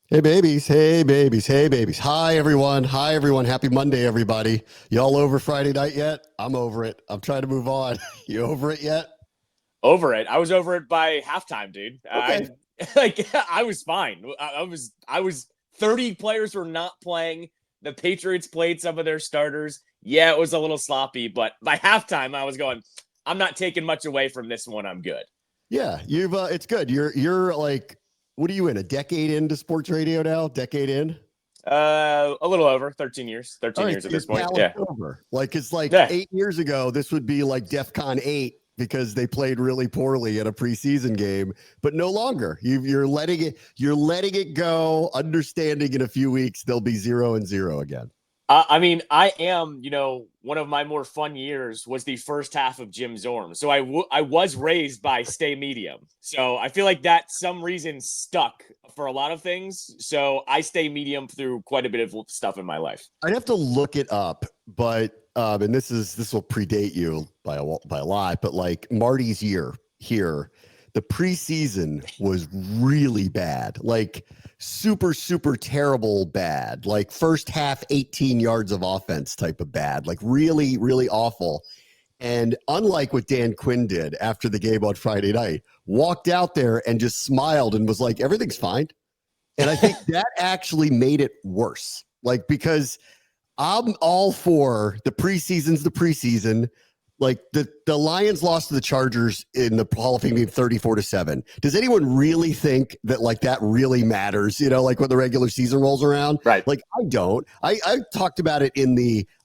Hey babies, hey babies, hey babies. Hi everyone. Hi everyone. Happy Monday, everybody. Y'all over Friday night yet? I'm over it. I'm trying to move on. You over it yet? Over it. I was over it by halftime, dude. Okay. I like I was fine. I was 30 players were not playing. The Patriots played some of their starters. Yeah, it was a little sloppy, but by halftime I was going, I'm not taking much away from this one. I'm good. Yeah, you've it's good. You're like what are you in? A decade into sports radio now? Decade in? A little over 13 years. All 13 right, years so at you're this point. Yeah. Calistover. Like it's like Yeah. 8 years ago, this would be like DEFCON 8 because they played really poorly in a preseason game, but no longer. You're letting it go, understanding in a few weeks they'll be 0-0 again. I mean, I am, one of my more fun years was the first half of Jim Zorn. So I was raised by Stay Medium. So I feel like that some reason stuck for a lot of things. So I stay medium through quite a bit of stuff in my life. I'd have to look it up, but and this will predate you by a lot, but like Marty's year here, the preseason was really bad, like super terrible bad, like first half 18 yards of offense type of bad, like really awful. And unlike what Dan Quinn did after the game on Friday night, walked out there and just smiled and was like, everything's fine. And I think that actually made it worse. Like, because I'm all for the preseason's the preseason. Like the Lions lost to the Chargers in the Hall of Fame game 34-7. Does anyone really think that like that really matters? Like when the regular season rolls around? Right. Like I don't. I talked about it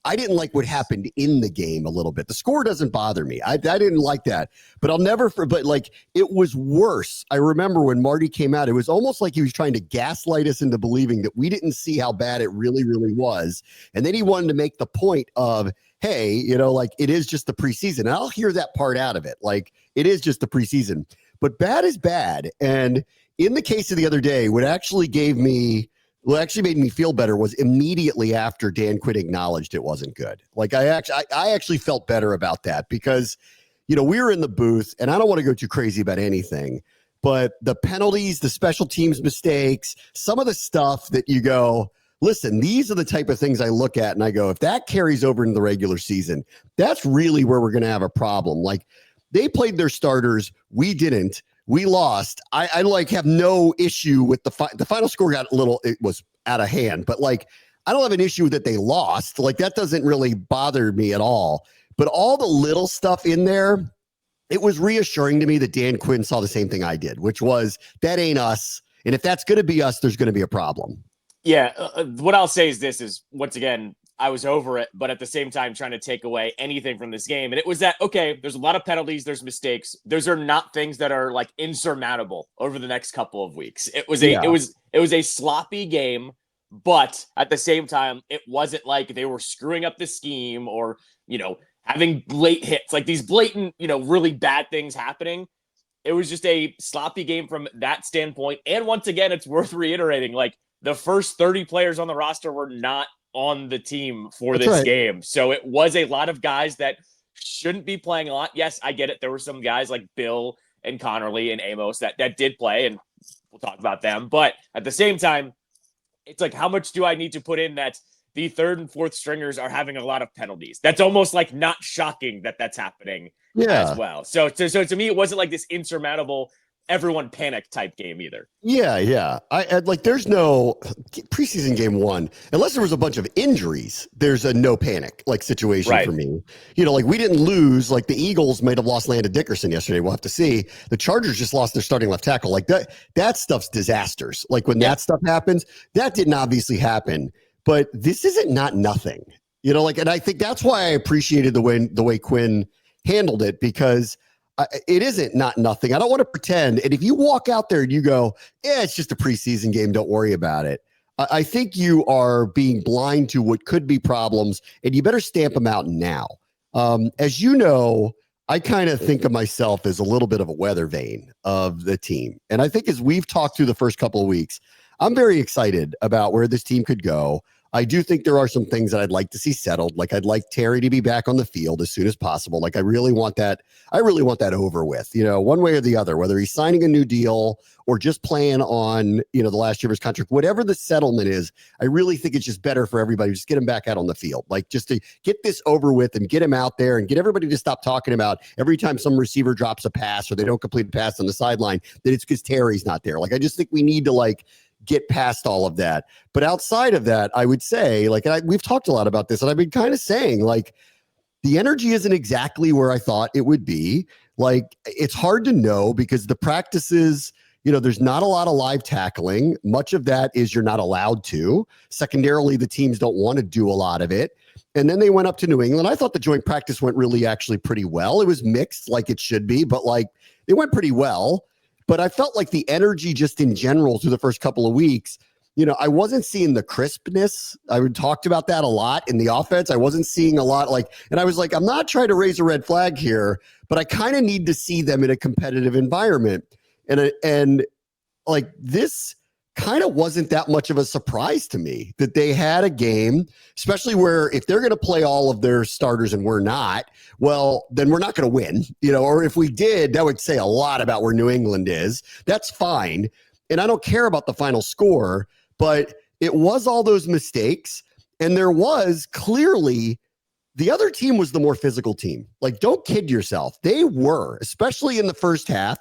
I didn't like what happened in the game a little bit. The score doesn't bother me. I didn't like that. But but like it was worse. I remember when Marty came out, it was almost like he was trying to gaslight us into believing that we didn't see how bad it really was. And then he wanted to make the point of, hey, like it is just the preseason. And I'll hear that part out of it. Like it is just the preseason, but bad is bad. And in the case of the other day, what actually made me feel better was immediately after Dan Quinn acknowledged it wasn't good. Like I actually felt better about that because, we were in the booth and I don't want to go too crazy about anything, but the penalties, the special teams mistakes, some of the stuff that you go, listen, these are the type of things I look at and I go, if that carries over into the regular season, that's really where we're going to have a problem. Like they played their starters. We didn't. We lost. I like have no issue with the final score it was out of hand, but like, I don't have an issue that they lost. Like that doesn't really bother me at all. But all the little stuff in there, it was reassuring to me that Dan Quinn saw the same thing I did, which was that ain't us. And if that's going to be us, there's going to be a problem. Yeah. What I'll say is this is once again, I was over it, but at the same time trying to take away anything from this game. And it was that, okay, there's a lot of penalties, there's mistakes. Those are not things that are like insurmountable over the next couple of weeks. It was a sloppy game, but at the same time, it wasn't like they were screwing up the scheme or, having late hits, like these blatant, really bad things happening. It was just a sloppy game from that standpoint. And once again, it's worth reiterating, like the first 30 players on the roster were not on the team for That's this right. game. So it was a lot of guys that shouldn't be playing a lot. Yes, I get it. There were some guys like Bill and Connerly and Amos that did play, and we'll talk about them. But at the same time, it's like, how much do I need to put in that the third and fourth stringers are having a lot of penalties? That's almost like not shocking that that's happening as Yeah. well. So to me, it wasn't like this insurmountable everyone panic type game either. Yeah. I like there's no preseason game one, unless there was a bunch of injuries, there's a no panic like situation for Right. me. Like we didn't lose, like the Eagles might have lost Landon Dickerson yesterday. We'll have to see. The Chargers just lost their starting left tackle. Like that stuff's disasters. Like when Yeah. that stuff happens, that didn't obviously happen. But this isn't not nothing. And I think that's why I appreciated the way Quinn handled it, because it isn't not nothing. I don't want to pretend. And if you walk out there and you go, yeah, it's just a preseason game, don't worry about it. I think you are being blind to what could be problems, and you better stamp them out now. As you know, I kind of think of myself as a little bit of a weather vane of the team. And I think as we've talked through the first couple of weeks, I'm very excited about where this team could go. I do think there are some things that I'd like to see settled. Like I'd like Terry to be back on the field as soon as possible. Like I really want that over with, one way or the other, whether he's signing a new deal or just playing on, the last year of his contract, whatever the settlement is. I really think it's just better for everybody. Just get him back out on the field. Like just to get this over with and get him out there and get everybody to stop talking about every time some receiver drops a pass or they don't complete a pass on the sideline, that it's because Terry's not there. Like, I just think we need to get past all of that. But outside of that, I would say, we've talked a lot about this, and I've been kind of saying, the energy isn't exactly where I thought it would be. It's hard to know because the practices, there's not a lot of live tackling. Much of that is you're not allowed to. Secondarily, the teams don't want to do a lot of it. And then they went up to New England. I thought the joint practice went really actually pretty well. It was mixed like it should be, but it went pretty well. But I felt like the energy just in general through the first couple of weeks, I wasn't seeing the crispness. I talked about that a lot in the offense. I wasn't seeing a lot and I was like, I'm not trying to raise a red flag here, but I kind of need to see them in a competitive environment. And this kind of wasn't that much of a surprise to me that they had a game, especially where if they're going to play all of their starters and we're not, well, then we're not going to win, or if we did, that would say a lot about where New England is. That's fine. And I don't care about the final score, but it was all those mistakes. And there was clearly the other team was the more physical team. Don't kid yourself. They were, especially in the first half.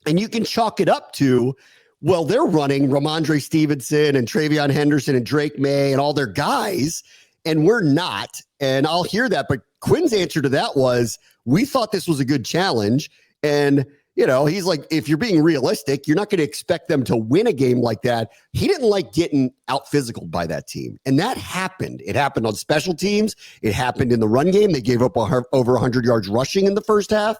And you can chalk it up to, well, they're running Ramondre Stevenson and Travion Henderson and Drake May and all their guys, and we're not. And I'll hear that. But Quinn's answer to that was, we thought this was a good challenge. And, he's like, if you're being realistic, you're not going to expect them to win a game like that. He didn't like getting out physical by that team. And that happened. It happened on special teams. It happened in the run game. They gave up over 100 yards rushing in the first half.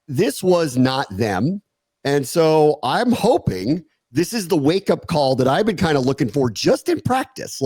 This was not them. And so I'm hoping this is the wake-up call that I've been kind of looking for just in practice.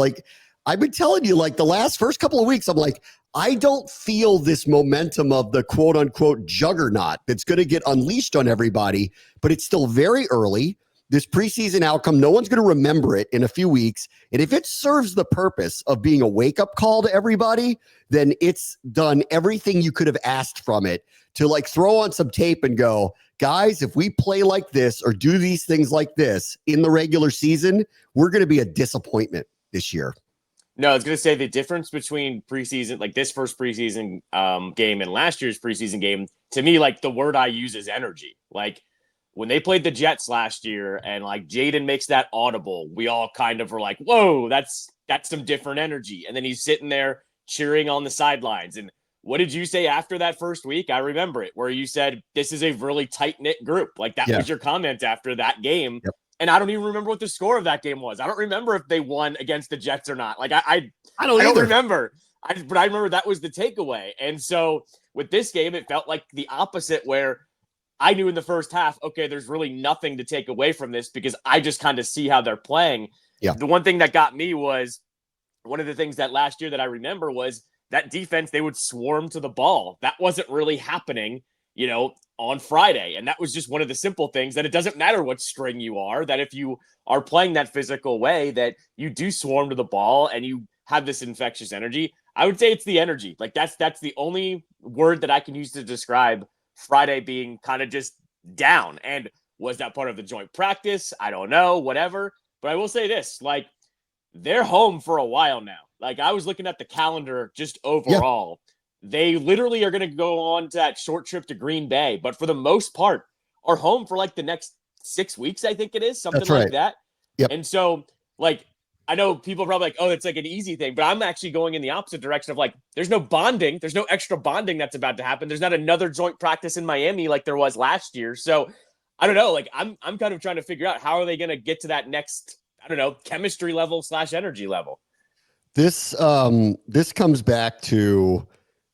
I've been telling you, the first couple of weeks, I'm like, I don't feel this momentum of the quote-unquote juggernaut that's going to get unleashed on everybody, but it's still very early. This preseason outcome, no one's going to remember it in a few weeks. And if it serves the purpose of being a wake-up call to everybody, then it's done everything you could have asked from it to throw on some tape and go, guys, if we play like this or do these things like this in the regular season, we're going to be a disappointment this year. No, I was going to say the difference between preseason, this first preseason game and last year's preseason game, to me, the word I use is energy. When they played the Jets last year and Jaden makes that audible, we all kind of were like, whoa, that's some different energy. And then he's sitting there cheering on the sidelines. And what did you say after that first week? I remember it, where you said, this is a really tight-knit group. That was your comment after that game. Yep. And I don't even remember what the score of that game was. I don't remember if they won against the Jets or not. I don't remember. But I remember that was the takeaway. And so with this game, it felt like the opposite, where I knew in the first half, okay, there's really nothing to take away from this because I just kind of see how they're playing. Yeah. The one thing that got me was one of the things that last year that I remember was that defense, they would swarm to the ball. That wasn't really happening, on Friday. And that was just one of the simple things that it doesn't matter what string you are, that if you are playing that physical way, that you do swarm to the ball and you have this infectious energy. I would say it's the energy. That's the only word that I can use to describe Friday being kind of just down. And was that part of the joint practice? I don't know, whatever. But I will say this, they're home for a while now. I was looking at the calendar just overall. Yeah. They literally are going to go on to that short trip to Green Bay, but for the most part are home for the next 6 weeks, I think it is, something like that. Yep. And so I know people are probably oh, it's an easy thing, but I'm actually going in the opposite direction of there's no bonding. There's no extra bonding that's about to happen. There's not another joint practice in Miami like there was last year. So I don't know. I'm kind of trying to figure out how are they going to get to that next, chemistry level / energy level. This comes back to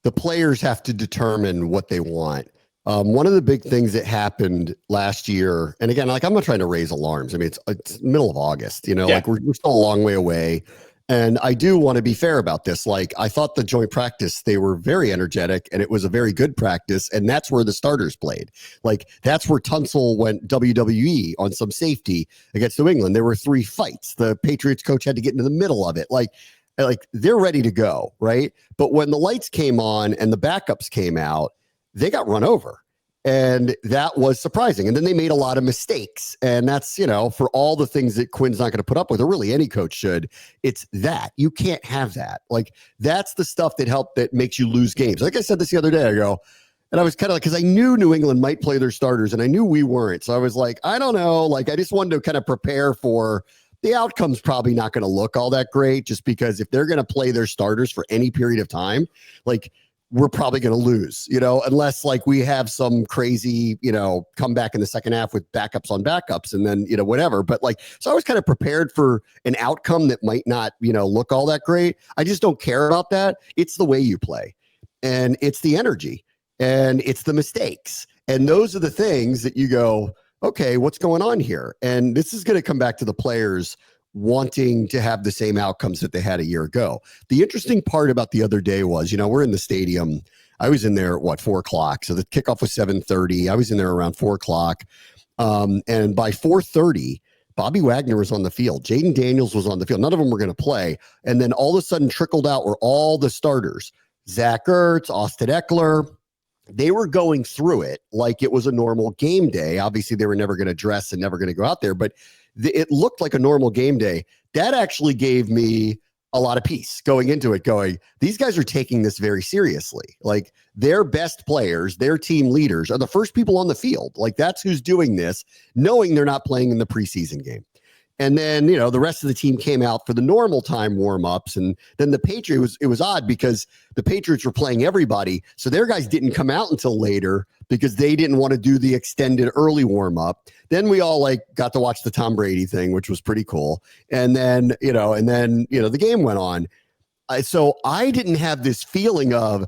the players have to determine what they want. One of the big things that happened last year, and again, I'm not trying to raise alarms. I mean, it's middle of August, we're still a long way away. And I do want to be fair about this. Like, I thought the joint practice, they were very energetic and it was a very good practice. And that's where the starters played. Like, that's where Tunsil went WWE on some safety against New England. There were 3 fights. The Patriots coach had to get into the middle of it. Like they're ready to go, right? But when the lights came on and the backups came out, they got run over. And that was surprising. And then they made a lot of mistakes. And that's, for all the things that Quinn's not going to put up with, or really any coach should, it's that. You can't have that. Like, that's the stuff that makes you lose games. Like I said this the other day, and I was kind of like, because I knew New England might play their starters and I knew we weren't. So I was like, I don't know. Like, I just wanted to kind of prepare for the outcome's probably not going to look all that great, just because if they're going to play their starters for any period of time, like, we're probably going to lose, unless like we have some crazy, comeback in the second half with backups on backups and then, whatever. But like, so I was kind of prepared for an outcome that might not, look all that great. I just don't care about that. It's the way you play, and it's the energy, and it's the mistakes. And those are the things that you go, okay, what's going on here? And this is going to come back to the players wanting to have the same outcomes that they had a year ago. The interesting part about the other day was, we're in the stadium. I was in there at 4:00. So the kickoff was 7:30. I was in there around 4:00. And by 4:30, Bobby Wagner was on the field. Jaden Daniels was on the field. None of them were going to play. And then all of a sudden trickled out were all the starters. Zach Ertz, Austin Eckler. They were going through it like it was a normal game day. Obviously, they were never going to dress and never going to go out there, but it looked like a normal game day. That actually gave me a lot of peace going into it, these guys are taking this very seriously. Like, their best players, their team leaders are the first people on the field. Like, that's who's doing this, knowing they're not playing in the preseason game. And then, the rest of the team came out for the normal time warm-ups. And then the Patriots, it was odd because the Patriots were playing everybody. So their guys didn't come out until later because they didn't want to do the extended early warm-up. Then we all got to watch the Tom Brady thing, which was pretty cool. And then, the game went on. So I didn't have this feeling of,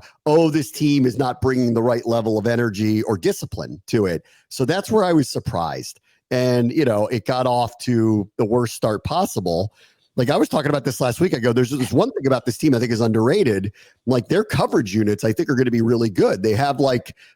this team is not bringing the right level of energy or discipline to it. So that's where I was surprised. And, it got off to the worst start possible. Like, I was talking about this last week. I go, there's one thing about this team I think is underrated. Like, their coverage units, I think, are going to be really good. They have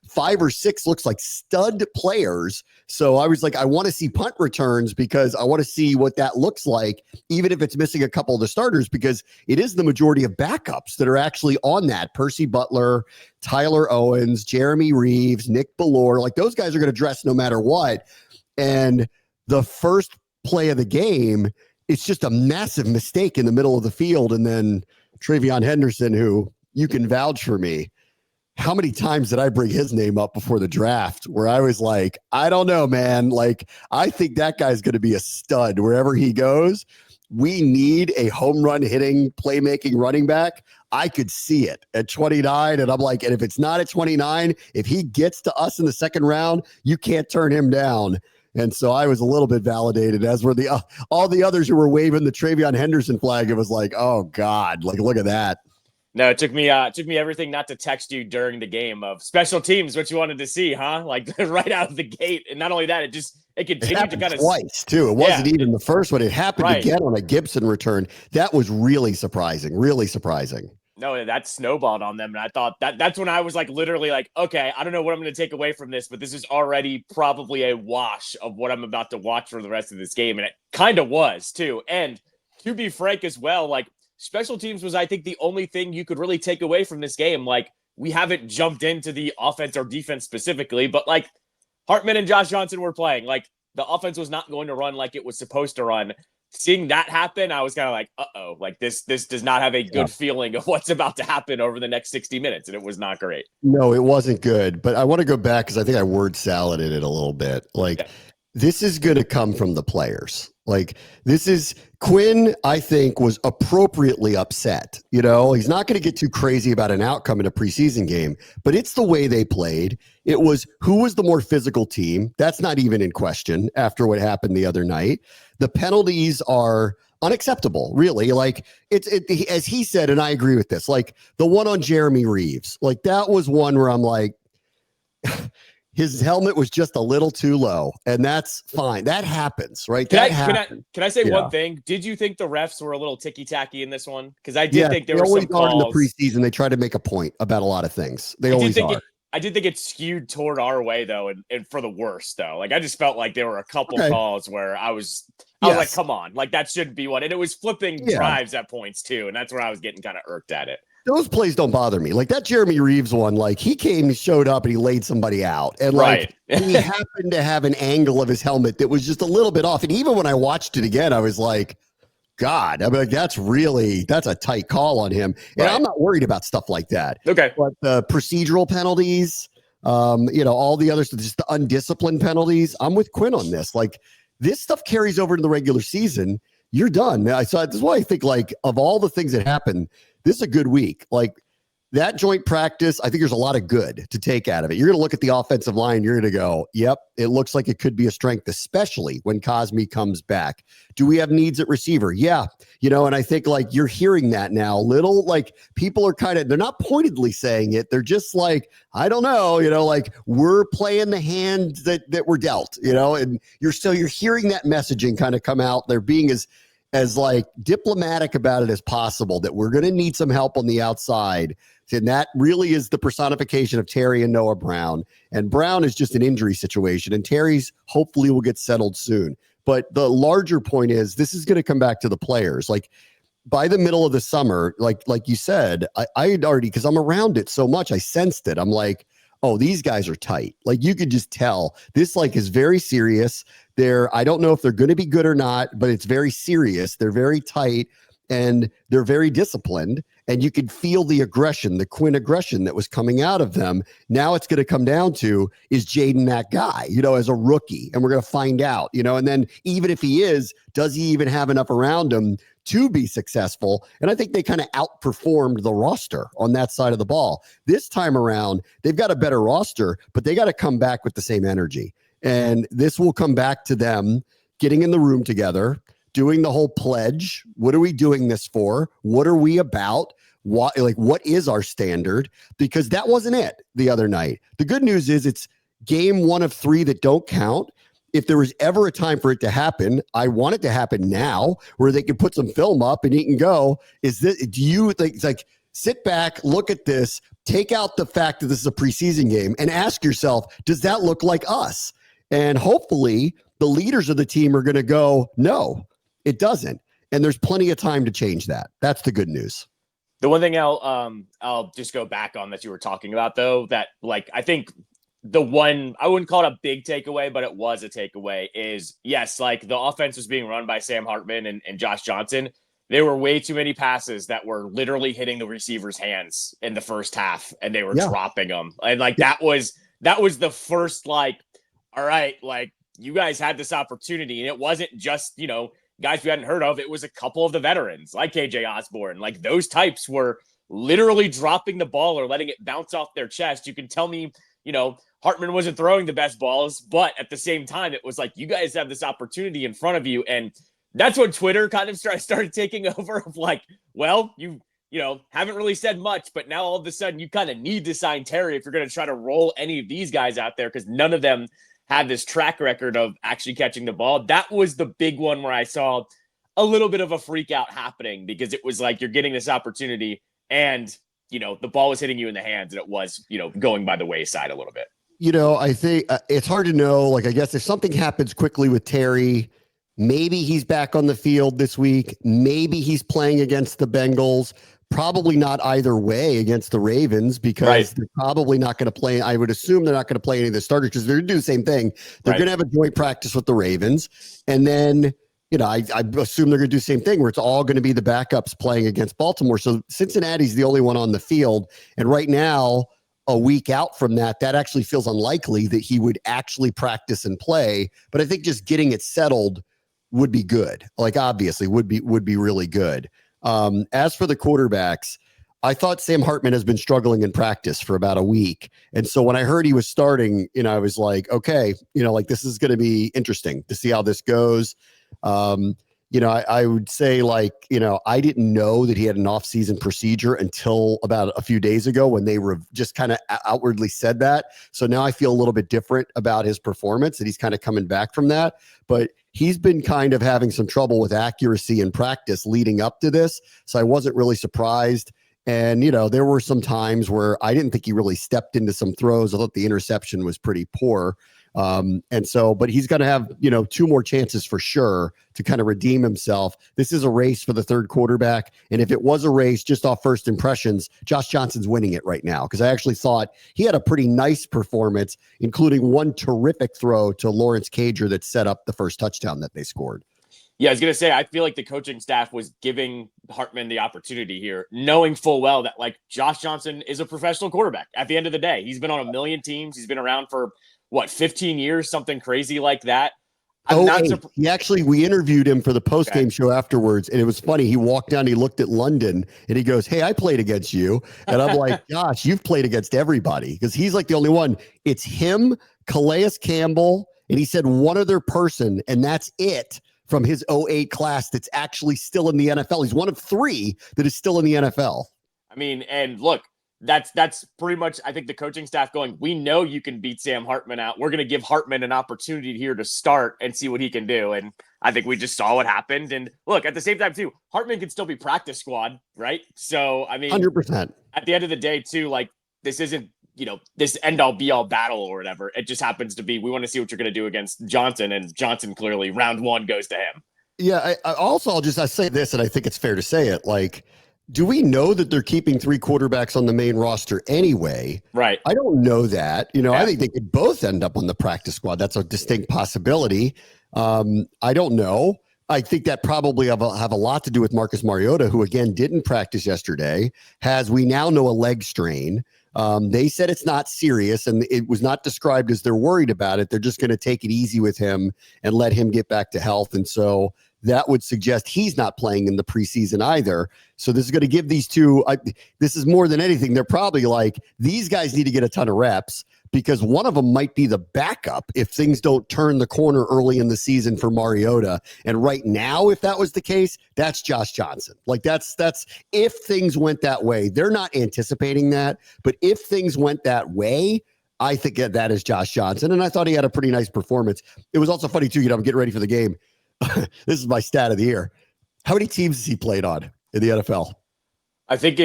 5 or 6 looks like stud players. So I was like, I want to see punt returns because I want to see what that looks like, even if it's missing a couple of the starters, because it is the majority of backups that are actually on that. Percy Butler, Tyler Owens, Jeremy Reeves, Nick Bellore. Like, those guys are going to dress no matter what. And the first play of the game, it's just a massive mistake in the middle of the field. And then Travion Henderson, who you can vouch for me, how many times did I bring his name up before the draft where I was like, I don't know, man. Like, I think that guy's going to be a stud wherever he goes. We need a home run hitting, playmaking running back. I could see it at 29. And I'm like, and if it's not at 29, if he gets to us in the second round, you can't turn him down. And so I was a little bit validated, as were all the others who were waving the Travion Henderson flag. It was like, oh God, like, look at that. No, it took me everything not to text you during the game of special teams, what you wanted to see, huh? Like, right out of the gate. And not only that, it continued to kind of twice too. It wasn't even the first one. It happened again on a Gibson return. That was really surprising. Really surprising. No, that snowballed on them. And I thought that's when I was literally okay, I don't know what I'm going to take away from this, but this is already probably a wash of what I'm about to watch for the rest of this game. And it kind of was too. And to be frank as well, special teams was, I think, the only thing you could really take away from this game. We haven't jumped into the offense or defense specifically, but Hartman and Josh Johnson were playing. The offense was not going to run like it was supposed to run. Seeing that happen, I was kind of like, uh-oh, this does not have a good feeling of what's about to happen over the next 60 minutes. And it was not great. No, it wasn't good. But I want to go back because I think I word saladed it a little bit. This is going to come from the players. Quinn, I think, was appropriately upset. He's not going to get too crazy about an outcome in a preseason game, but it's the way they played. It was who was the more physical team. That's not even in question after what happened the other night. The penalties are unacceptable, really. As he said, and I agree with this, the one on Jeremy Reeves, that was one where I'm like, his helmet was just a little too low, and that's fine. That happens, right? Can I say Yeah. one thing? Did you think the refs were a little ticky-tacky in this one? Because I did Yeah, think there they were always some are in the calls. preseason. They try to make a point about a lot of things. They always are. I did think it skewed toward our way though, and for the worst though. Like I just felt like there were a couple calls where I was like, come on, like that shouldn't be one. And it was flipping drives at points too, and that's where I was getting kind of irked at it. Those plays don't bother me. Like that Jeremy Reeves one, like he showed up and he laid somebody out. And like he happened to have an angle of his helmet that was just a little bit off. And even when I watched it again, I was like, God, I mean, like, that's a tight call on him. And I'm not worried about stuff like that. Okay. But the procedural penalties, all the others, just the undisciplined penalties, I'm with Quinn on this. Like this stuff carries over to the regular season. You're done. So this is why I think like of all the things that happen, this is a good week. Like that joint practice, I think there's a lot of good to take out of it. You're going to look at the offensive line. You're going to go, yep, it looks like it could be a strength, especially when Cosme comes back. Do we have needs at receiver? Yeah. And I think like you're hearing that now. Little like people are they're not pointedly saying it. They're just like, I don't know, like we're playing the hand that we're dealt, and you're hearing that messaging kind of come out. They're being as like diplomatic about it as possible, that we're going to need some help on the outside. And that really is the personification of Terry and Noah Brown. And Brown is just an injury situation. And Terry's hopefully will get settled soon. But the larger point is this is going to come back to the players. Like by the middle of the summer, like you said, I had already, because I'm around it so much, I sensed it. I'm like, oh, these guys are tight. Like you could just tell this like is very serious. I don't know if they're going to be good or not, but it's very serious. They're very tight and they're very disciplined. And you could feel the aggression, the Quinn aggression that was coming out of them. Now it's going to come down to, is Jaden that guy, as a rookie? And we're going to find out, and then even if he is, does he even have enough around him to be successful? And I think they kind of outperformed the roster on that side of the ball. This time around, they've got a better roster, but they got to come back with the same energy. And this will come back to them getting in the room together, doing the whole pledge. What are we doing this for? What are we about? What is our standard? Because that wasn't it the other night. The good news is it's game 1 of 3 that don't count. If there was ever a time for it to happen, I want it to happen now, where they can put some film up and he can go. Do you think it's like, sit back, look at this, take out the fact that this is a preseason game and ask yourself, does that look like us? And hopefully the leaders of the team are going to go, no, it doesn't. And there's plenty of time to change that. That's the good news. The one thing I'll just go back on that you were talking about though, that like, I think the one, I wouldn't call it a big takeaway, but it was a takeaway, is yes, like the offense was being run by Sam Hartman and Josh Johnson. There were way too many passes that were literally hitting the receiver's hands in the first half, and they were dropping them. And like that was the first, like, all right, like you guys had this opportunity, and it wasn't just, guys we hadn't heard of. It was a couple of the veterans like KJ Osborne. Like those types were literally dropping the ball or letting it bounce off their chest. You can tell me, Hartman wasn't throwing the best balls, but at the same time, it was like, you guys have this opportunity in front of you. And that's when Twitter kind of started taking over of like, well, you haven't really said much, but now all of a sudden you kind of need to sign Terry if you're going to try to roll any of these guys out there, because none of them had this track record of actually catching the ball. That was the big one where I saw a little bit of a freak out happening, because it was like, you're getting this opportunity and, the ball was hitting you in the hands, and it was, going by the wayside a little bit. I think it's hard to know. Like, I guess if something happens quickly with Terry, maybe he's back on the field this week. Maybe he's playing against the Bengals. Probably not either way against the Ravens, because they're probably not going to play. I would assume they're not going to play any of the starters, because they're going to do the same thing. They're going to have a joint practice with the Ravens. And then, I assume they're going to do the same thing, where it's all going to be the backups playing against Baltimore. So Cincinnati's the only one on the field. And right now, a week out from that actually feels unlikely that he would actually practice and play. But I think just getting it settled would be good. Like, obviously would be really good. As for the quarterbacks, I thought Sam Hartman has been struggling in practice for about a week. And so when I heard he was starting, I was like, okay, like this is going to be interesting to see how this goes. I would say I didn't know that he had an off-season procedure until about a few days ago when they were just kind of outwardly said that. So now I feel a little bit different about his performance, that he's kind of coming back from that. But he's been kind of having some trouble with accuracy in practice leading up to this. So I wasn't really surprised. And, there were some times where I didn't think he really stepped into some throws. I thought the interception was pretty poor. But he's going to have, 2 more chances for sure to kind of redeem himself. This is a race for the third quarterback. And if it was a race just off first impressions, Josh Johnson's winning it right now. Cause I actually thought he had a pretty nice performance, including one terrific throw to Lawrence Cager that set up the first touchdown that they scored. Yeah, I was going to say, I feel like the coaching staff was giving Hartman the opportunity here, knowing full well that Josh Johnson is a professional quarterback. At the end of the day, he's been on a million teams. He's been around for 15 years, something crazy like that. We interviewed him for the post-game show afterwards, and it was funny. He walked down, he looked at London, and he goes, "Hey, I played against you." And I'm like, "Gosh, you've played against everybody," because he's the only one. It's him, Calais Campbell, and he said one other person, and that's it from his 08 class that's actually still in the NFL. He's one of 3 that is still in the NFL. I mean, and look, that's pretty much, I think, the coaching staff going, we know you can beat Sam Hartman out. We're going to give Hartman an opportunity here to start and see what he can do. And I think we just saw what happened. And look, at the same time, too, Hartman can still be practice squad, right? So, I mean, 100%. At the end of the day, too, this isn't, this end-all be-all battle or whatever. It just happens to be, we want to see what you're going to do against Johnson, and Johnson clearly, round 1 goes to him. Yeah, I'll say this, and I think it's fair to say it, do we know that they're keeping 3 quarterbacks on the main roster anyway? Right. I don't know that. I think they could both end up on the practice squad. That's a distinct possibility. I don't know. I think that probably have a lot to do with Marcus Mariota, who, again, didn't practice yesterday, we now know, a leg strain. They said it's not serious, and it was not described as they're worried about it. They're just going to take it easy with him and let him get back to health. And so that would suggest he's not playing in the preseason either. So this is going to give these 2, this is more than anything. They're probably these guys need to get a ton of reps, because one of them might be the backup if things don't turn the corner early in the season for Mariota. And right now, if that was the case, that's Josh Johnson. That's if things went that way. They're not anticipating that, but if things went that way, I think that is Josh Johnson. And I thought he had a pretty nice performance. It was also funny too, I'm getting ready for the game. This is my stat of the year. How many teams has he played on in the NFL? I think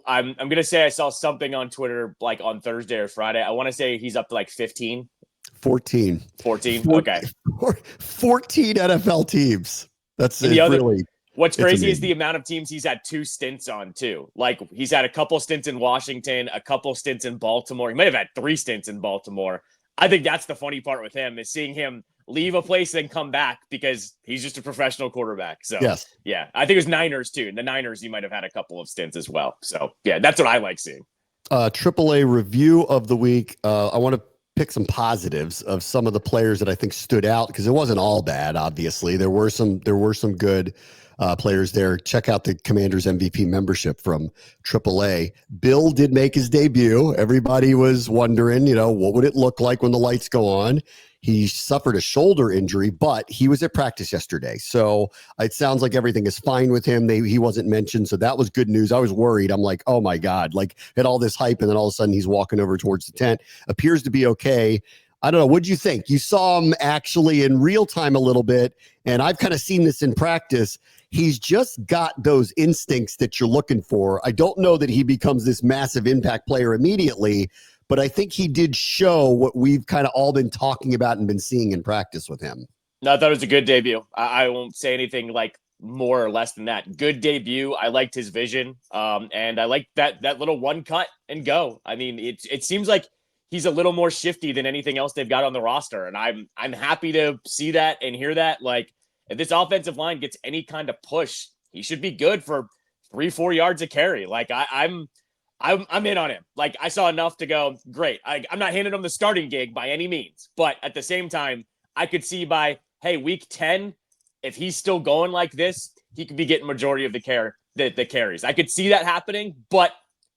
I'm going to say I saw something on Twitter on Thursday or Friday. I want to say he's up to 15. 14. 14. Okay. 14 NFL teams. That's really. What's crazy is the amount of teams he's had 2 stints on too. He's had a couple stints in Washington, a couple stints in Baltimore. He might have had 3 stints in Baltimore. I think that's the funny part with him, is seeing him leave a place and come back, because he's just a professional quarterback. So yes. Yeah, I think it was Niners too. In the Niners, he might have had a couple of stints as well. So yeah, that's what I like seeing. AAA review of the week. I want to pick some positives of some of the players that I think stood out, because it wasn't all bad. Obviously, there were some good players there. Check out the Commanders MVP membership from AAA. Bill did make his debut. Everybody was wondering, what would it look like when the lights go on? He suffered a shoulder injury, but he was at practice yesterday. So it sounds like everything is fine with him. He wasn't mentioned. So that was good news. I was worried. I'm like, oh my God, had all this hype, and then all of a sudden he's walking over towards the tent. Appears to be okay. I don't know. What'd you think? You saw him actually in real time a little bit, and I've kind of seen this in practice. He's just got those instincts that you're looking for. I don't know that he becomes this massive impact player immediately, but I think he did show what we've kind of all been talking about and been seeing in practice with him. No, I thought it was a good debut. I won't say anything more or less than that. Good debut. I liked his vision. And I liked that little one cut and go. I mean, it seems like he's a little more shifty than anything else they've got on the roster. And I'm happy to see that and hear that. If this offensive line gets any kind of push, he should be good for 3-4 yards a carry. I'm in on him. I saw enough to go, great. I'm not handing him the starting gig by any means, but at the same time, I could see by, hey, week 10, if he's still going like this, he could be getting majority of the carries. I could see that happening, but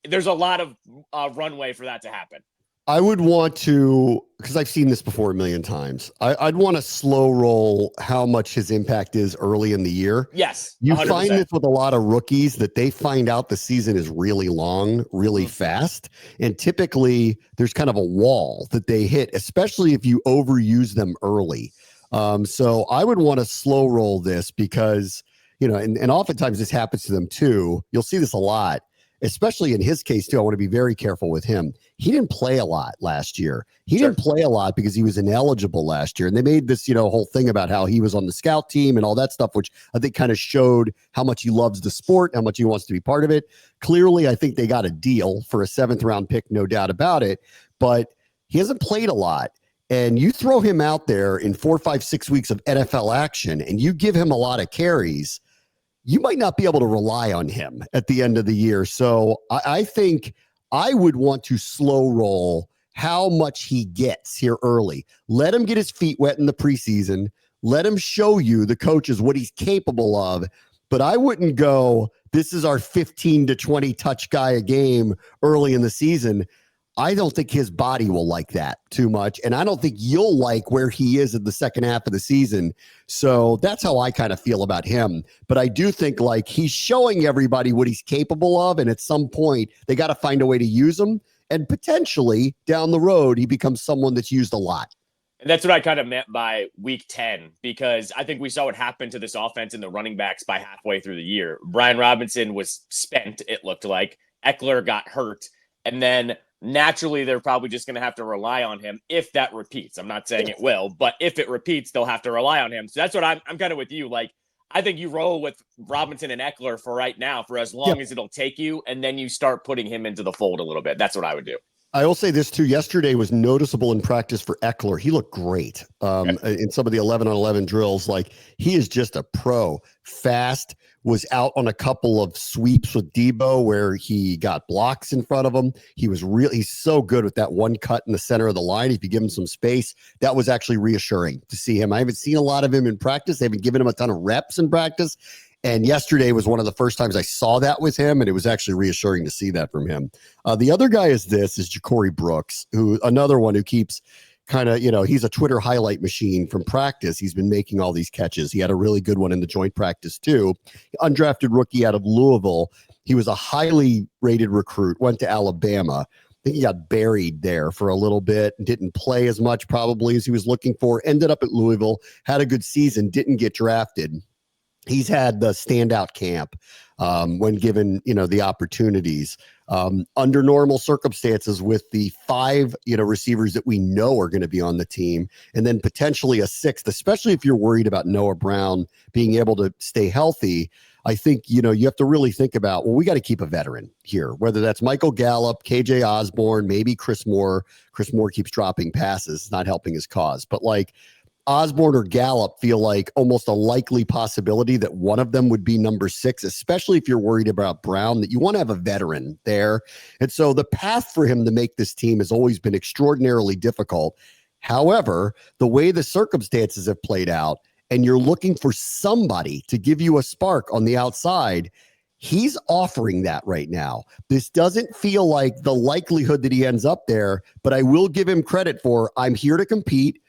there's a lot of runway for that to happen. I would want to, because I've seen this before a million times. I'd want to slow roll how much his impact is early in the year. Yes, You 100%. find this with a lot of rookies that they find out the season is really long, really fast. And typically there's kind of a wall that they hit, especially if you overuse them early. So I would want to slow roll this because, and oftentimes this happens to them too. You'll see this a lot, especially in his case too. I want to be very careful with him. He didn't play a lot last year. He didn't play a lot because he was ineligible last year. And they made this, whole thing about how he was on the scout team and all that stuff, which I think kind of showed how much he loves the sport, how much he wants to be part of it. Clearly, I think they got a deal for a 7th round pick, no doubt about it, but he hasn't played a lot. And you throw him out there in 4, 5, 6 weeks of NFL action and you give him a lot of carries, you might not be able to rely on him at the end of the year. So I think I would want to slow roll how much he gets here early. Let him get his feet wet in the preseason. Let him show you, the coaches, what he's capable of. But I wouldn't go, this is our 15 to 20 touch guy a game early in the season. I don't think his body will like that too much. And I don't think you'll like where he is in the second half of the season. So that's how I kind of feel about him. But I do think like he's showing everybody what he's capable of. And at some point, they got to find a way to use him. And potentially down the road, he becomes someone that's used a lot. And that's what I kind of meant by week 10, because I think we saw what happened to this offense and the running backs by halfway through the year. Brian Robinson was spent, it looked like. Eckler got hurt. And then naturally, they're probably just going to have to rely on him if that repeats. I'm not saying it will, but if it repeats, they'll have to rely on him. So that's what I'm kind of with you. Like, I think you roll with Robinson and Eckler for right now for as long as it'll take you, and then you start putting him into the fold a little bit. That's what I would do. I will say this too. Yesterday was noticeable in practice for Eckler. He looked great in some of the 11-on-11 drills. Like, he is just a pro. Fast, was out on a couple of sweeps with Debo where he got blocks in front of him. He's so good with that one cut in the center of the line. If you give him some space, that was actually reassuring to see him. I haven't seen a lot of him in practice. They haven't given him a ton of reps in practice. And yesterday was one of the first times I saw that with him, and it was actually reassuring to see that from him. The other guy is Ja'Cory Brooks, who another one who keeps kind of, he's a Twitter highlight machine from practice. He's been making all these catches. He had a really good one in the joint practice too. Undrafted rookie out of Louisville. He was a highly rated recruit, went to Alabama. I think he got buried there for a little bit, didn't play as much probably as he was looking for, ended up at Louisville, had a good season, didn't get drafted. He's had the standout camp when given, the opportunities. Under normal circumstances with the 5, receivers that we know are going to be on the team, and then potentially a 6th, especially if you're worried about Noah Brown being able to stay healthy. I think, you have to really think about, we got to keep a veteran here, whether that's Michael Gallup, KJ Osborne, maybe Chris Moore. Chris Moore keeps dropping passes, not helping his cause. But like, Osborne or Gallup feel like almost a likely possibility that one of them would be number 6, especially if you're worried about Brown, that you want to have a veteran there. And so the path for him to make this team has always been extraordinarily difficult. However, the way the circumstances have played out, and you're looking for somebody to give you a spark on the outside, he's offering that right now. This doesn't feel like the likelihood that he ends up there, but I will give him credit for, I'm here to compete.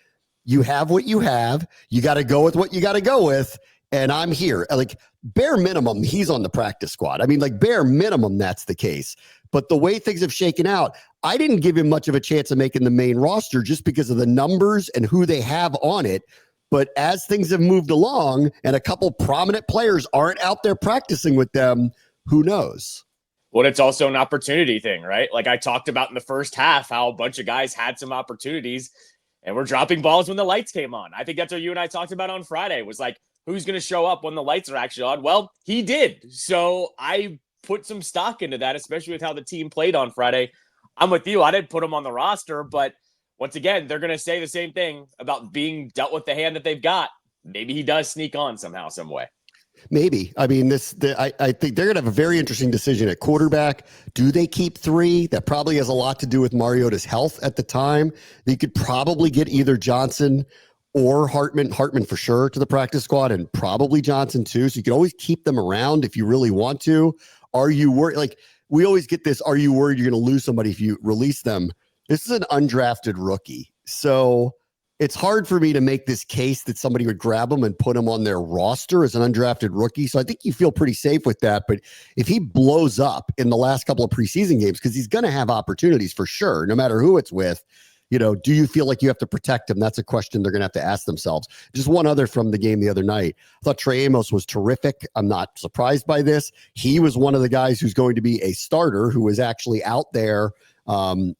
You have what you have. You got to go with what you got to go with. And I'm here. Like, bare minimum, he's on the practice squad. I mean, like, bare minimum, that's the case. But the way things have shaken out, I didn't give him much of a chance of making the main roster just because of the numbers and who they have on it. But as things have moved along and a couple prominent players aren't out there practicing with them, who knows? Well, it's also an opportunity thing, right? Like I talked about in the first half, how a bunch of guys had some opportunities and we're dropping balls when the lights came on. I think that's what you and I talked about on Friday, was like, who's going to show up when the lights are actually on? Well, he did. So I put some stock into that, especially with how the team played on Friday. I'm with you. I didn't put him on the roster, but once again, they're going to say the same thing about being dealt with the hand that they've got. Maybe he does sneak on somehow, some way. Maybe. I mean, I think they're going to have a very interesting decision at quarterback. Do they keep 3? That probably has a lot to do with Mariota's health at the time. They could probably get either Johnson or Hartman for sure to the practice squad, and probably Johnson too. So you can always keep them around if you really want to. Are you worried? Like, we always get this, are you worried you're going to lose somebody if you release them? This is an undrafted rookie. So it's hard for me to make this case that somebody would grab him and put him on their roster as an undrafted rookie. So I think you feel pretty safe with that. But if he blows up in the last couple of preseason games, because he's going to have opportunities for sure, no matter who it's with, do you feel like you have to protect him? That's a question they're going to have to ask themselves. Just one other from the game the other night. I thought Trey Amos was terrific. I'm not surprised by this. He was one of the guys who's going to be a starter who was actually out there, on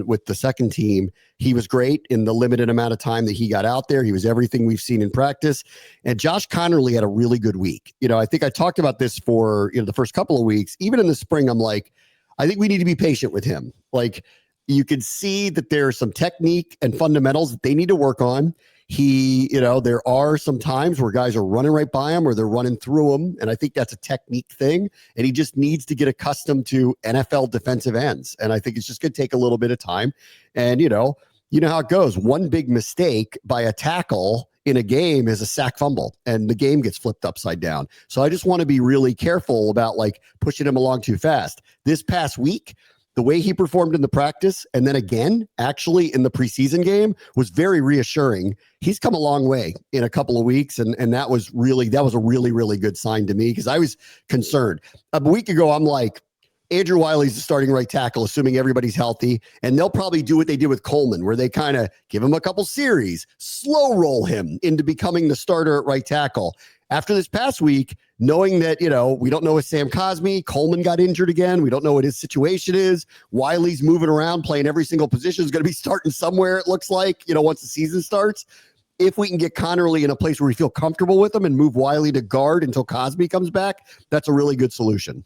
with the second team. He was great in the limited amount of time that he got out there. He was everything we've seen in practice. And Josh Connerly had a really good week. I think I talked about this for, the first couple of weeks. Even in the spring, I'm like, I think we need to be patient with him. Like, you can see that there's some technique and fundamentals that they need to work on. There are some times where guys are running right by him or they're running through him. And I think that's a technique thing. And he just needs to get accustomed to NFL defensive ends. And I think it's just going to take a little bit of time. And, you know how it goes. One big mistake by a tackle in a game is a sack fumble and the game gets flipped upside down. So I just want to be really careful about pushing him along too fast. This past week, the way he performed in the practice and then again, actually in the preseason game was very reassuring. He's come a long way in a couple of weeks. And that was a really, really good sign to me because I was concerned. A week ago, I'm like, Andrew Wiley's the starting right tackle, assuming everybody's healthy. And they'll probably do what they did with Coleman, where they kind of give him a couple series, slow roll him into becoming the starter at right tackle. After this past week, knowing that, we don't know if Sam Cosmi, Coleman got injured again. We don't know what his situation is. Wiley's moving around, playing every single position, is going to be starting somewhere, it looks like, once the season starts. If we can get Connerly in a place where we feel comfortable with him and move Wiley to guard until Cosmi comes back, that's a really good solution.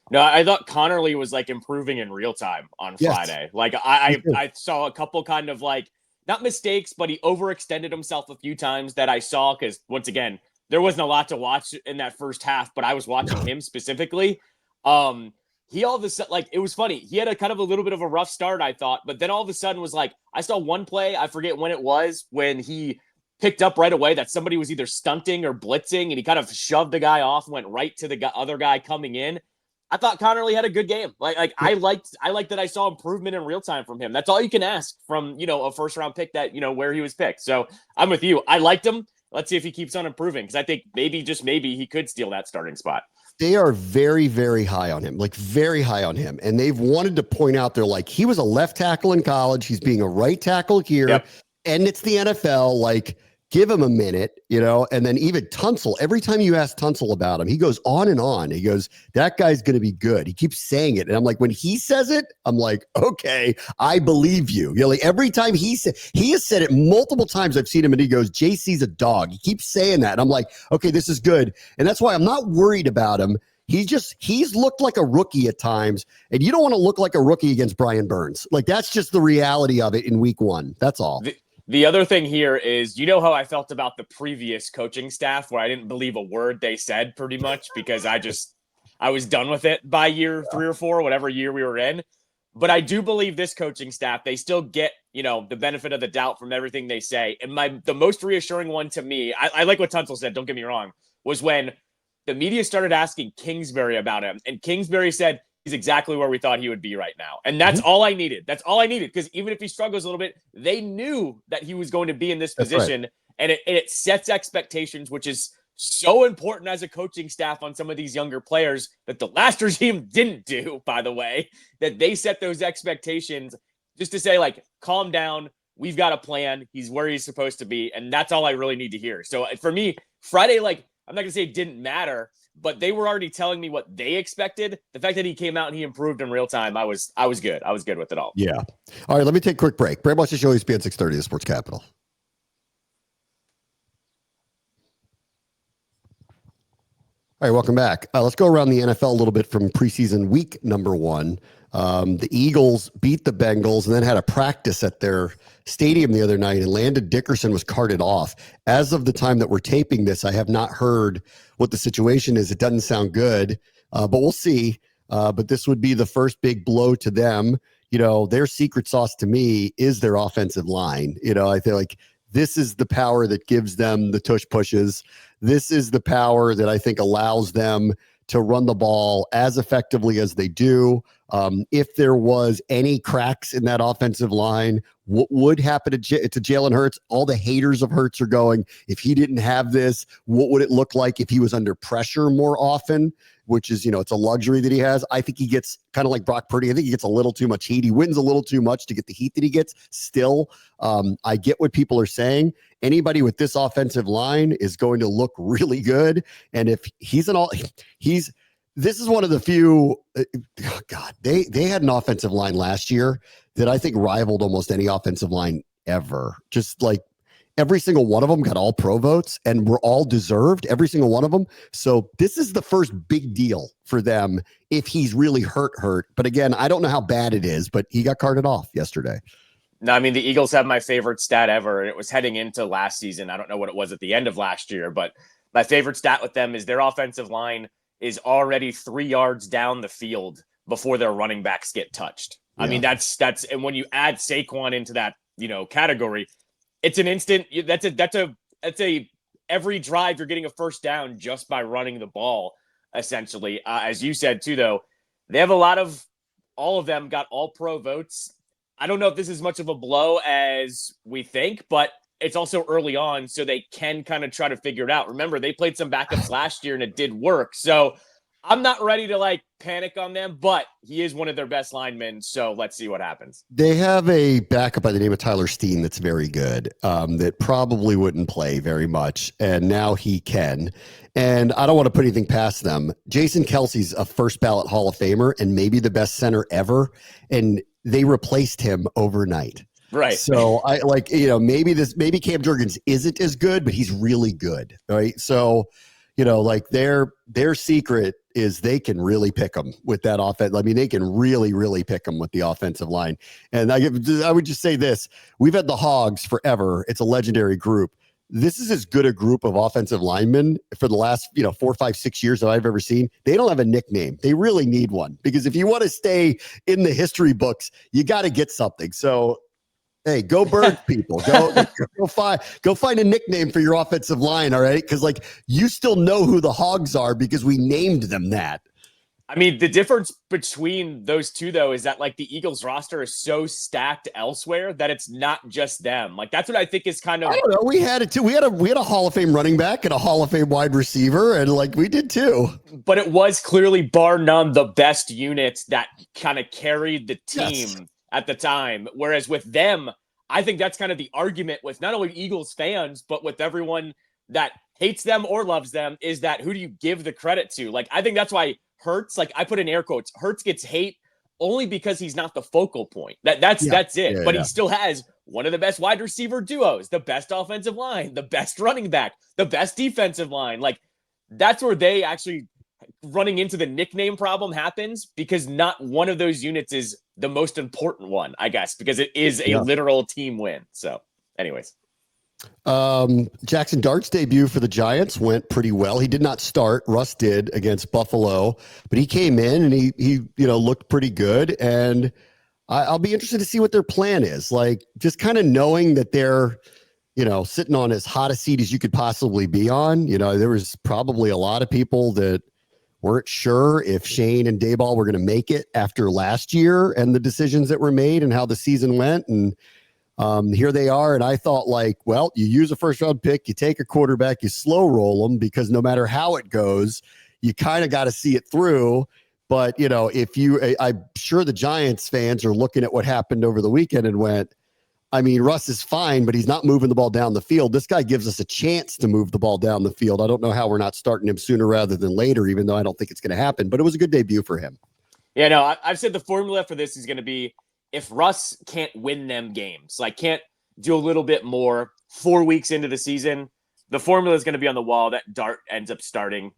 No, I thought Connerly was improving in real time on Friday. I saw a couple kind of not mistakes, but he overextended himself a few times that I saw because once again, there wasn't a lot to watch in that first half, but I was watching him specifically. He all of a sudden, it was funny. He had a kind of a little bit of a rough start, I thought, but then all of a sudden was I saw one play, I forget when it was, when he picked up right away that somebody was either stunting or blitzing, and he kind of shoved the guy off, went right to the other guy coming in. I thought Connerly had a good game. I liked that I saw improvement in real time from him. That's all you can ask from, a first round pick that, where he was picked. So I'm with you. I liked him. Let's see if he keeps on improving, because I think maybe, just maybe, he could steal that starting spot. They are very, very high on him, very high on him. And they've wanted to point out, they're he was a left tackle in college. He's being a right tackle here. Yep. And it's the NFL. Give him a minute, and then even Tunsil, every time you ask Tunsil about him, he goes on and on. He goes, that guy's going to be good. He keeps saying it. And I'm like, when he says it, I'm like, okay, I believe you. Every time he has said it multiple times. I've seen him and he goes, JC's a dog. He keeps saying that. And I'm like, okay, this is good. And that's why I'm not worried about him. He's looked like a rookie at times, and you don't want to look like a rookie against Brian Burns. That's just the reality of it in week one. That's all. The other thing here is, how I felt about the previous coaching staff, where I didn't believe a word they said pretty much because I was done with it by year 3 or 4, whatever year we were in. But I do believe this coaching staff, they still get, the benefit of the doubt from everything they say. And the most reassuring one to me, I like what Tunsil said, don't get me wrong, was when the media started asking Kingsbury about him. And Kingsbury said, he's exactly where we thought he would be right now. And that's all I needed. That's all I needed. Because even if he struggles a little bit, they knew that he was going to be in this position. Right. And it sets expectations, which is so important as a coaching staff on some of these younger players that the last regime didn't do, by the way, that they set those expectations just to say, calm down. We've got a plan. He's where he's supposed to be. And that's all I really need to hear. So for me, Friday, I'm not going to say it didn't matter, but they were already telling me what they expected. The fact that he came out and he improved in real time, I was good. I was good with it all. Yeah. All right, let me take a quick break. Brad, watch the show. ESPN 630, the Sports Capital. All right, welcome back. Let's go around the NFL a little bit from preseason week number 1. The Eagles beat the Bengals and then had a practice at their stadium the other night, and Landon Dickerson was carted off. As of the time that we're taping this, I have not heard what the situation is. It doesn't sound good, but we'll see. But this would be the first big blow to them. Their secret sauce to me is their offensive line. I feel like this is the power that gives them the tush pushes. this is the power that I think allows them to run the ball as effectively as they do. If there was any cracks in that offensive line, what would happen to Jalen Hurts? All the haters of Hurts are going, if he didn't have this, what would it look like if he was under pressure more often? Which is, it's a luxury that he has. I think he gets kind of like Brock Purdy. I think he gets a little too much heat. He wins a little too much to get the heat that he gets. Still, I get what people are saying. Anybody with this offensive line is going to look really good. And if this is one of the few, they had an offensive line last year that I think rivaled almost any offensive line ever. Just like every single one of them got all pro votes and were all deserved, every single one of them. So this is the first big deal for them if he's really hurt. But again, I don't know how bad it is, but he got carted off yesterday. No, I mean, the Eagles have my favorite stat ever. It was heading into last season. I don't know what it was at the end of last year, but my favorite stat with them is their offensive line is already 3 yards down the field before their running backs get touched. Yeah. I mean, that's, and when you add Saquon into that, category, it's an instant. That's a every drive you're getting a first down just by running the ball, essentially. As you said too, though, they have all of them got all pro votes. I don't know if this is much of a blow as we think, but it's also early on, so they can kind of try to figure it out. Remember, they played some backups last year and it did work. So I'm not ready to panic on them, but he is one of their best linemen. So let's see what happens. They have a backup by the name of Tyler Steen that's very good, that probably wouldn't play very much. And now he can. And I don't want to put anything past them. Jason Kelsey's a first ballot Hall of Famer and maybe the best center ever. And they replaced him overnight. Right. So I maybe Cam Jurgens isn't as good, but he's really good. Right. So, their secret is they can really pick them with that offense. I mean, they can really, really pick them with the offensive line. And I would just say this, we've had the Hogs forever. It's a legendary group. This is as good a group of offensive linemen for the last, 4, 5, 6 years that I've ever seen. They don't have a nickname. They really need one because if you want to stay in the history books, you got to get something. So, hey, go Birds, people. Go find a nickname for your offensive line, all right? Because, you still know who the Hogs are because we named them that. I mean, the difference between those two, though, is that, the Eagles roster is so stacked elsewhere that it's not just them. That's what I think is kind of... I don't know. We had it, too. We had a Hall of Fame running back and a Hall of Fame wide receiver, and, we did, too. But it was clearly, bar none, the best unit that kind of carried the team at the time. Whereas with them, I think that's kind of the argument with not only Eagles fans, but with everyone that hates them or loves them, is that who do you give the credit to? I think that's why Hurts, I put in air quotes, Hurts gets hate only because he's not the focal point. That's it. But he still has one of the best wide receiver duos, the best offensive line, the best running back, the best defensive line. That's where they actually running into the nickname problem happens, because not one of those units is the most important one, I guess, because it is a literal team win. So anyways. Jackson Dart's debut for the Giants went pretty well. He did not start. Russ did against Buffalo, but he came in and he looked pretty good. And I'll be interested to see what their plan is. Just kind of knowing that they're, sitting on as hot a seat as you could possibly be on. There was probably a lot of people that weren't sure if Shane and Dayball were going to make it after last year and the decisions that were made and how the season went. And here they are. And I thought you use a first round pick, you take a quarterback, you slow roll them, because no matter how it goes, you kind of got to see it through. But, I'm sure the Giants fans are looking at what happened over the weekend and went, Russ is fine, but he's not moving the ball down the field. This guy gives us a chance to move the ball down the field. I don't know how we're not starting him sooner rather than later, even though I don't think it's going to happen, but it was a good debut for him. Yeah, no, I've said the formula for this is going to be, if Russ can't win them games, can't do a little bit more 4 weeks into the season, the formula is going to be on the wall that Dart ends up starting,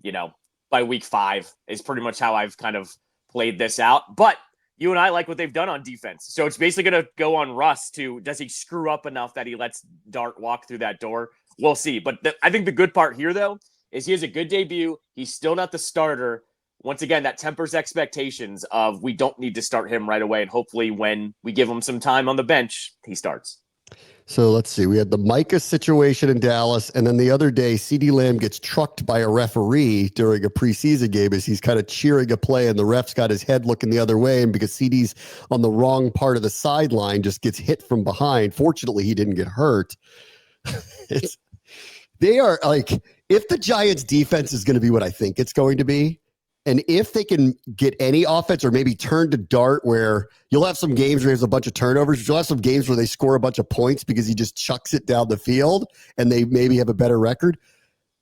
by week 5 is pretty much how I've kind of played this out. But you and I like what they've done on defense. So it's basically going to go on Russ does he screw up enough that he lets Dart walk through that door? We'll see. But I think the good part here, though, is he has a good debut. He's still not the starter. Once again, that tempers expectations of we don't need to start him right away. And hopefully when we give him some time on the bench, he starts. So let's see. We had the Micah situation in Dallas, and then the other day, CeeDee Lamb gets trucked by a referee during a preseason game as he's kind of cheering a play, and the ref's got his head looking the other way, and because CeeDee's on the wrong part of the sideline, just gets hit from behind. Fortunately, he didn't get hurt. They are like, if the Giants defense is going to be what I think it's going to be, and if they can get any offense or maybe turn to dart where you'll have some games where there's a bunch of turnovers, but you'll have some games where they score a bunch of points because he just chucks it down the field and they maybe have a better record.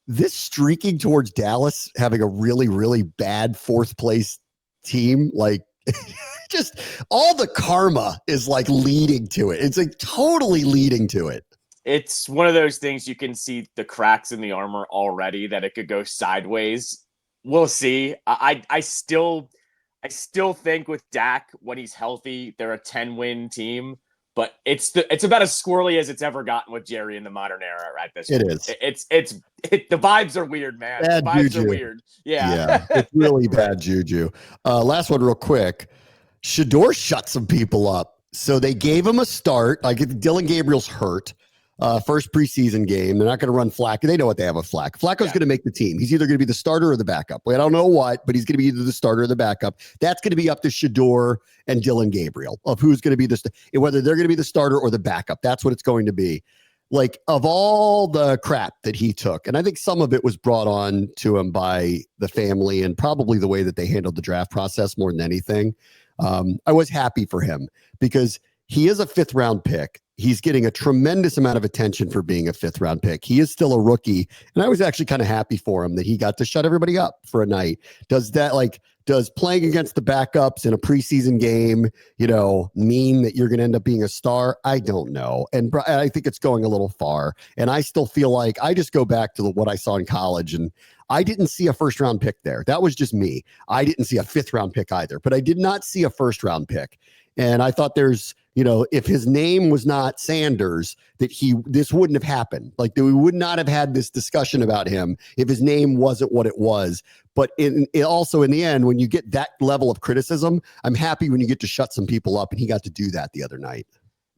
This streaking towards Dallas, having a really, really bad fourth place team, like just all the karma is like leading to it. It's like totally leading to it. It's one of those things you can see the cracks in the armor already that it could go sideways. We'll see. I still think with Dak when he's healthy, they're a 10-win team, but it's about as squirrely as it's ever gotten with Jerry in the modern era at this point. It is. The vibes are weird, man. Bad the vibes juju. are weird. Yeah. It's really bad juju. Last one real quick. Shadeur shut some people up. So they gave him a start. Like Dylan Gabriel's hurt. First preseason game. They're not going to run Flacco. They know what they have with Flacco. Flacco's going to make the team. He's either going to be the starter or the backup. I don't know what, but he's going to be either the starter or the backup. That's going to be up to Shadeur and Dylan Gabriel of who's going to be whether they're going to be the starter or the backup. That's what it's going to be. Like, of all the crap that he took, and I think some of it was brought on to him by the family and probably the way that they handled the draft process more than anything. I was happy for him because he is a 5th round pick. He's getting a tremendous amount of attention for being a 5th round pick. He is still a rookie. And I was actually kind of happy for him that he got to shut everybody up for a night. Does playing against the backups in a preseason game, mean that you're going to end up being a star? I don't know. And I think it's going a little far. And I still feel like I just go back to what I saw in college, and I didn't see a 1st round pick there. That was just me. I didn't see a 5th round pick either, but I did not see a 1st round pick. And I thought there's, if his name was not Sanders, that this wouldn't have happened. Like, we would not have had this discussion about him if his name wasn't what it was. But also in the end, when you get that level of criticism, I'm happy when you get to shut some people up, and he got to do that the other night.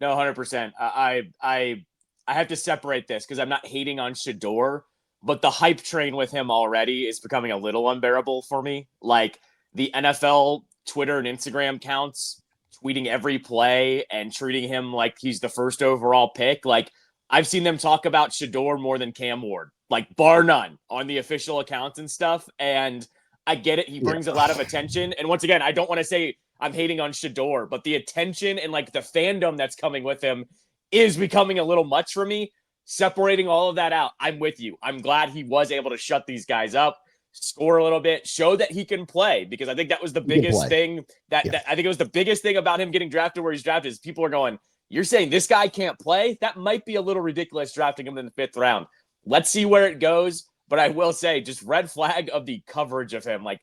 No, 100%. I have to separate this because I'm not hating on Shadeur, but the hype train with him already is becoming a little unbearable for me. Like, the NFL Twitter and Instagram counts tweeting every play and treating him like he's the 1st overall pick. Like, I've seen them talk about Shadeur more than Cam Ward, like bar none on the official accounts and stuff. And I get it. He brings a lot of attention. And once again, I don't want to say I'm hating on Shadeur, but the attention and like the fandom that's coming with him is becoming a little much for me. Separating all of that out, I'm with you. I'm glad he was able to shut these guys up, score a little bit, show that he can play, because I think that was the biggest thing that I think it was the biggest thing about him getting drafted where he's drafted is people are going, you're saying this guy can't play? That might be a little ridiculous drafting him in the 5th round. Let's see where it goes. But I will say, just red flag of the coverage of him. Like,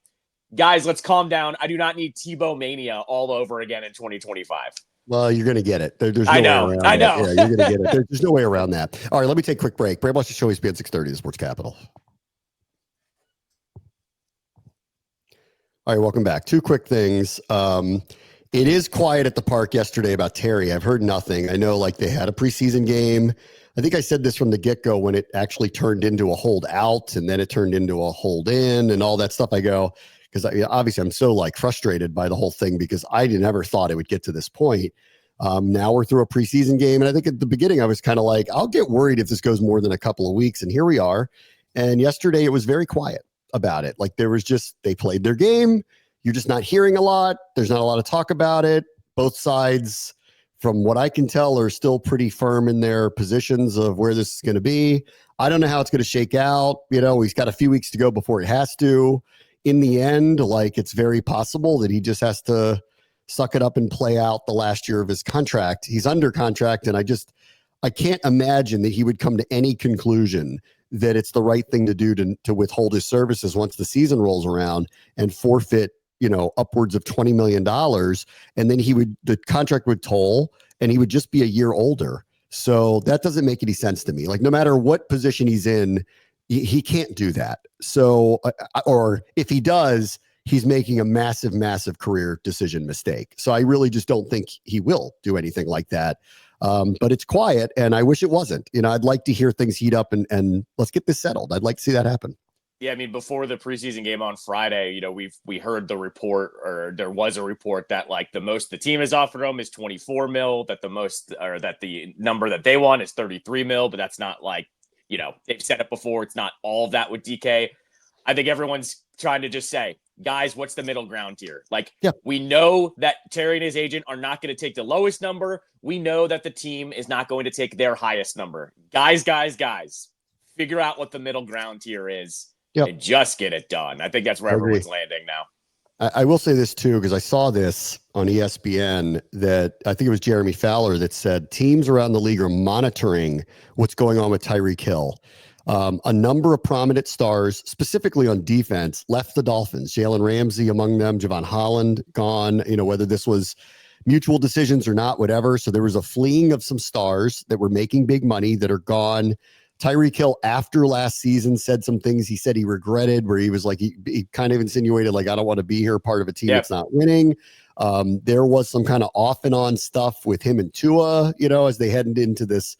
guys, let's calm down. I do not need Tebow mania all over again in 2025. Well, you're going to get it. There's no way around it. I know. Yeah, you're going to get it. There's no way around that. All right, let me take a quick break. Bram watch the show. He's been 6:30, the Sports Capital. All right, welcome back. 2 quick things. It is quiet at the park yesterday about Terry. I've heard nothing. I know, like, they had a preseason game. I think I said this from the get-go when it actually turned into a hold out, and then it turned into a hold in and all that stuff. I go, because obviously I'm so like frustrated by the whole thing because I never thought it would get to this point. Now we're through a preseason game. And I think at the beginning I was kind of like, I'll get worried if this goes more than a couple of weeks. And here we are. And yesterday it was very quiet about it. Like, there was just, they played their game. You're just not hearing a lot. There's not a lot of talk about it. Both sides, from what I can tell, are still pretty firm in their positions of where this is going to be. I don't know how it's going to shake out. He's got a few weeks to go before he has to. In the end, like, it's very possible that he just has to suck it up and play out the last year of his contract. He's under contract, and I can't imagine that he would come to any conclusion that it's the right thing to do to withhold his services once the season rolls around and forfeit, upwards of $20 million. And then the contract would toll and he would just be a year older. So that doesn't make any sense to me. Like, no matter what position he's in, he can't do that. So, or if he does, he's making a massive, massive career decision mistake. So I really just don't think he will do anything like that. But it's quiet, and I wish it wasn't. I'd like to hear things heat up and let's get this settled. I'd like to see that happen. Yeah, I mean, before the preseason game on Friday, we heard the report, or there was a report that like the most the team has offered them is 24 mil, that the most, or that the number that they want is 33 mil, but that's not like, they've said it before. It's not all of that with DK. I think everyone's trying to just say, guys, what's the middle ground here? Like, we know that Terry and his agent are not going to take the lowest number. We know that the team is not going to take their highest number. Guys, figure out what the middle ground here is. And just get it done. I think that's where everyone's landing now. I will say this too, because I saw this on ESPN that I think it was Jeremy Fowler that said teams around the league are monitoring what's going on with Tyreek Hill. A number of prominent stars, specifically on defense, left the Dolphins. Jalen Ramsey among them, Javon Holland gone, whether this was mutual decisions or not, whatever. So there was a fleeing of some stars that were making big money that are gone. Tyreek Hill, after last season, said some things he said he regretted, where he was like, he kind of insinuated, like, I don't want to be here, part of a team that's not winning. There was some kind of off and on stuff with him and Tua, as they headed into this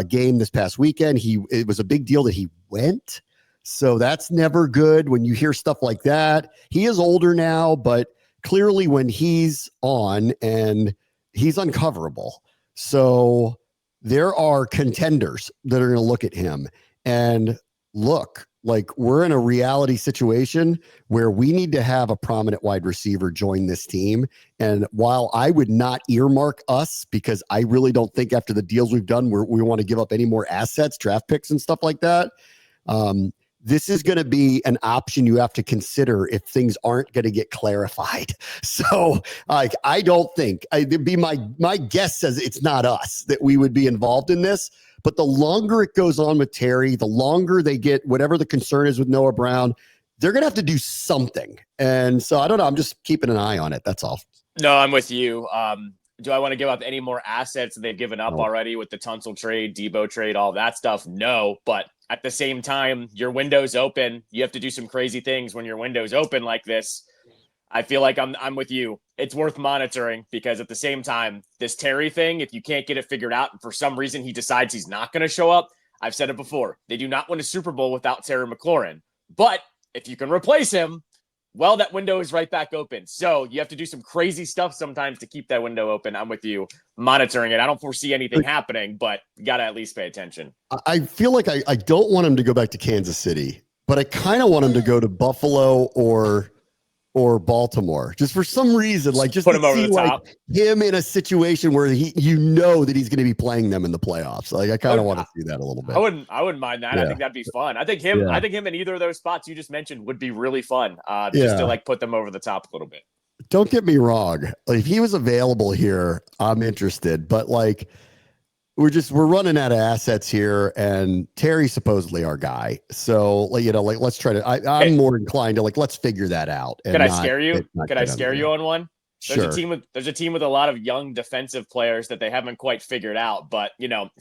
game this past weekend. It was a big deal that he went. So that's never good when you hear stuff like that. He is older now, but clearly when he's on, and he's uncoverable. So there are contenders that are going to look at him and look like we're in a reality situation where we need to have a prominent wide receiver join this team. And while I would not earmark us, because I really don't think after the deals we've done, we want to give up any more assets, draft picks and stuff like that. This is going to be an option you have to consider if things aren't going to get clarified. So I don't think it'd be my guess says it's not us that we would be involved in this, but the longer it goes on with Terry, the longer they get whatever the concern is with Noah Brown, they're going to have to do something. And so I don't know. I'm just keeping an eye on it. That's all. No, I'm with you. Do I want to give up any more assets that they've given up already with the Tunsil trade, Debo trade, all that stuff? No, but at the same time, your window's open. You have to do some crazy things when your window's open like this. I feel like I'm with you. It's worth monitoring, because at the same time, this Terry thing, if you can't get it figured out and for some reason he decides he's not going to show up, I've said it before, they do not win a Super Bowl without Terry McLaurin. But if you can replace him, well, that window is right back open. So you have to do some crazy stuff sometimes to keep that window open. I'm with you, monitoring it. I don't foresee anything happening, but you got to at least pay attention. I feel like I don't want him to go back to Kansas City, but I kind of want him to go to Buffalo or Baltimore, just for some reason, like just put him over the top. Him in a situation where that he's going to be playing them in the playoffs. Like I kind of want to see that a little bit. I wouldn't mind that. Yeah. I think that'd be fun. I think him in either of those spots you just mentioned would be really fun. Just to like put them over the top a little bit. Don't get me wrong. Like, if he was available here, I'm interested, but like, we're running out of assets here, and Terry's supposedly our guy. So, let's try to, I'm more inclined to let's figure that out. Can I scare you? Can I scare you on one? Sure. There's a team with a lot of young defensive players that they haven't quite figured out, but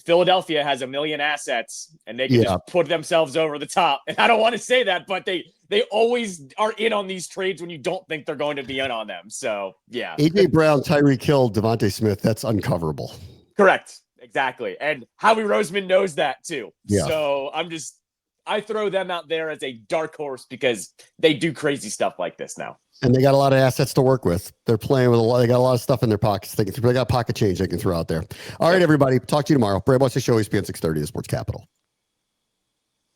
Philadelphia has 1 million assets and they can just put themselves over the top. And I don't want to say that, but they always are in on these trades when you don't think they're going to be in on them. So yeah. AJ Brown, Tyreek Hill, Devontae Smith, that's uncoverable. Correct. Exactly. And Howie Roseman knows that too. Yeah. So I throw them out there as a dark horse because they do crazy stuff like this now. And they got a lot of assets to work with. They're playing with they got a lot of stuff in their pockets. They got pocket change they can throw out there. All right, everybody. Talk to you tomorrow. Brad Watch the Show, ESPN 630, the Sports Capital.